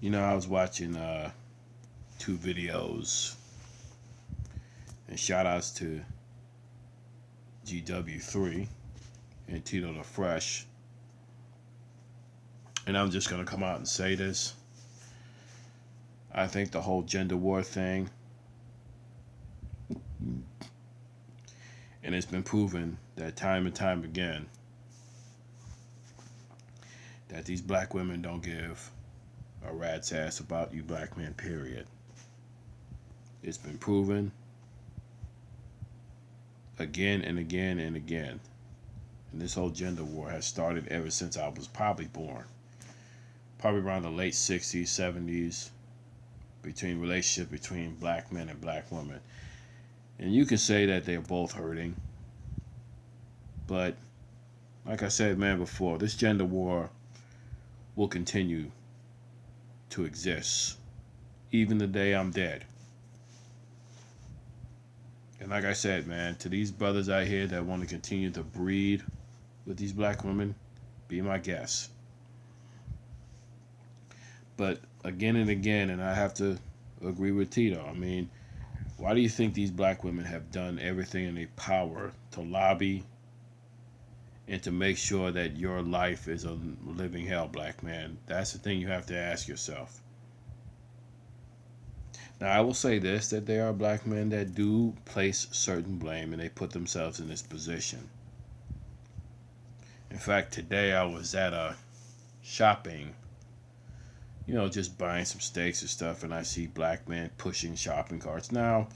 I was watching two videos, and shout outs to GW3 and Tito the Fresh. And I'm just gonna come out and say this. I think the whole gender war thing, and it's been proven that time and time again that these black women don't give a rat's ass about you black men, period. It's been proven again and again and again. And this whole gender war has started ever since I was probably born. Probably around the late 60s, 70s, between relationship between black men and black women. And you can say that they're both hurting. But like I said, man, before, this gender war will continue to exist even the day I'm dead. And like I said, man, to these brothers out here that want to continue to breed with these black women, be my guest. But again and again, and I have to agree with Tito. I mean, why do you think these black women have done everything in their power to lobby and to make sure that your life is a living hell, black man? That's the thing you have to ask yourself. Now, I will say this, that there are black men that do place certain blame and they put themselves in this position. In fact, today I was at a shopping, just buying some steaks and stuff, and I see black men pushing shopping carts. Now,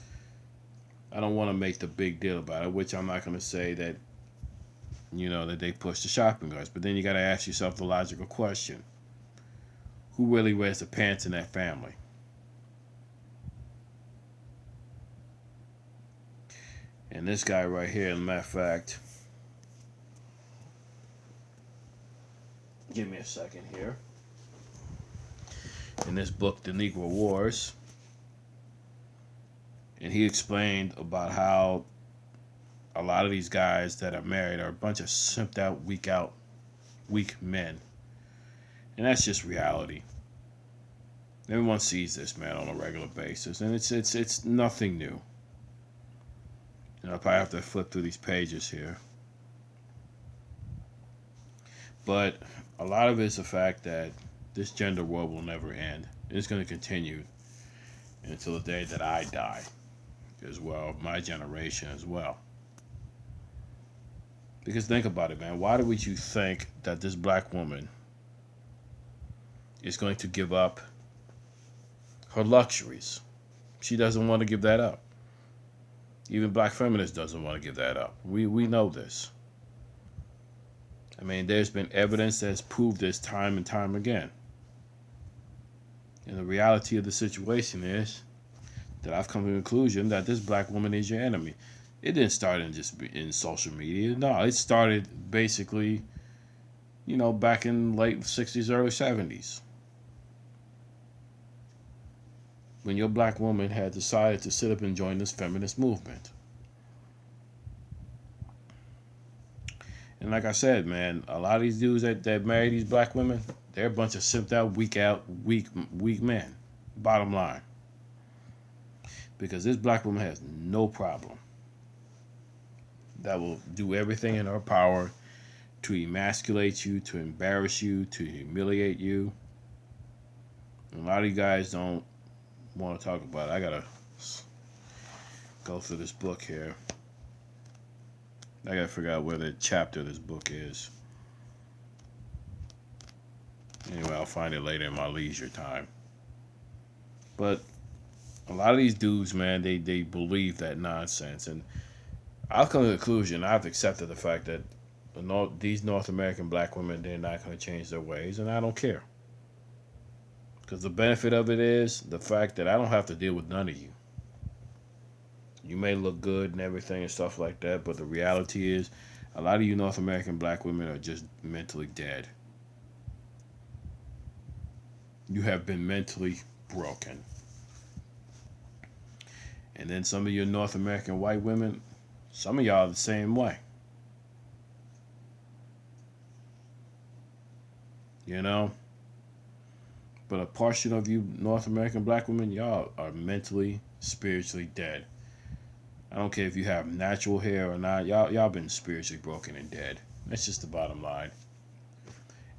I don't want to make the big deal about it, which I'm not going to say that, that they push the shopping carts. But then you got to ask yourself the logical question: who really wears the pants in that family? And this guy right here, as a matter of fact, give me a second here. In this book, The Negro Wars, and he explained about how a lot of these guys that are married are a bunch of simped out, weak men. And that's just reality. Everyone sees this, man, on a regular basis, and it's nothing new. I probably have to flip through these pages here, but a lot of it's the fact that this gender war will never end. It's going to continue until the day that I die, as well, my generation as well. Because think about it, man. Why would you think that this black woman is going to give up her luxuries? She doesn't want to give that up. Even black feminists doesn't want to give that up. We know this. I mean, there's been evidence that's proved this time and time again. And the reality of the situation is that I've come to the conclusion that this black woman is your enemy. It didn't start in social media. No, it started basically, back in late 60s, early 70s. When your black woman had decided to sit up and join this feminist movement. And like I said, man, a lot of these dudes that marry these black women, they're a bunch of simped out, weak men. Bottom line. Because this black woman has no problem that will do everything in her power to emasculate you, to embarrass you, to humiliate you. And a lot of you guys don't want to talk about it. I gotta go through this book here. I gotta figure out where the chapter of this book is. Anyway, I'll find it later in my leisure time. But a lot of these dudes, man, they believe that nonsense. And I've come to the conclusion, I've accepted the fact that these North American black women, they're not going to change their ways, and I don't care. Because the benefit of it is the fact that I don't have to deal with none of you. You may look good and everything and stuff like that, but the reality is a lot of you North American black women are just mentally dead. You have been mentally broken. And then some of your North American white women, some of y'all are the same way. You know? But a portion of you North American black women, y'all are mentally, spiritually dead. I don't care if you have natural hair or not. Y'all been spiritually broken and dead. That's just the bottom line.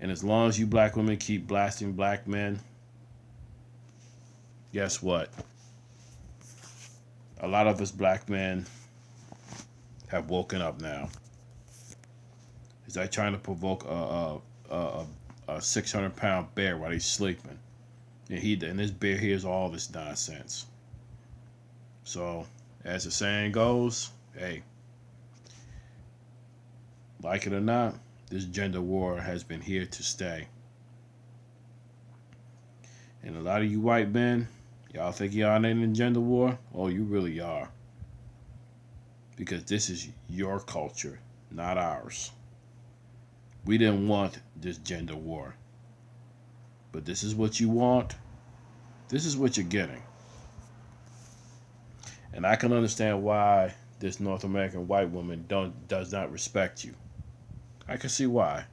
And as long as you black women keep blasting black men, guess what? A lot of us black men have woken up now. Is that trying to provoke a 600-pound bear while he's sleeping? And this bear hears all this nonsense. So, as the saying goes, hey, like it or not, this gender war has been here to stay. And a lot of you white men, y'all think y'all ain't in gender war? Oh, you really are. Because this is your culture, not ours. We didn't want this gender war. But this is what you want. This is what you're getting. And I can understand why this North American white woman does not respect you. I can see why.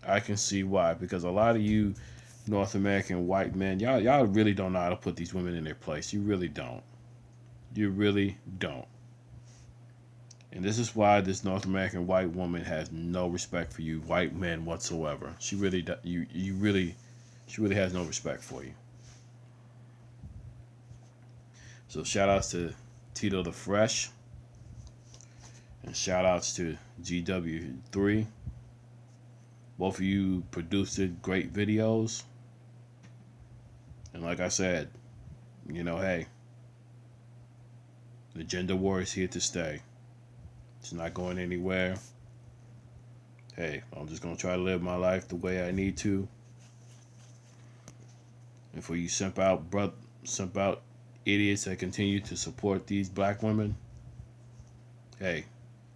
I can see why. Because a lot of you North American white men, y'all really don't know how to put these women in their place. You really don't. You really don't. And this is why this North American white woman has no respect for you white men whatsoever. She really she really has no respect for you. So shout outs to Tito the Fresh. And shout outs to GW3. Both of you produced great videos. And like I said, hey, the gender war is here to stay. It's not going anywhere. Hey, I'm just going to try to live my life the way I need to. And for you simp out idiots that continue to support these black women, hey,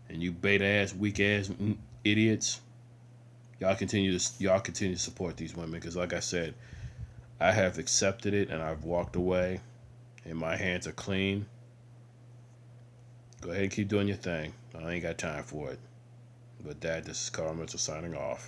and you beta ass, weak ass idiots, y'all continue to support these women, because like I said, I have accepted it and I've walked away and my hands are clean. Go ahead and keep doing your thing. I ain't got time for it. But this is Carl Mitchell signing off.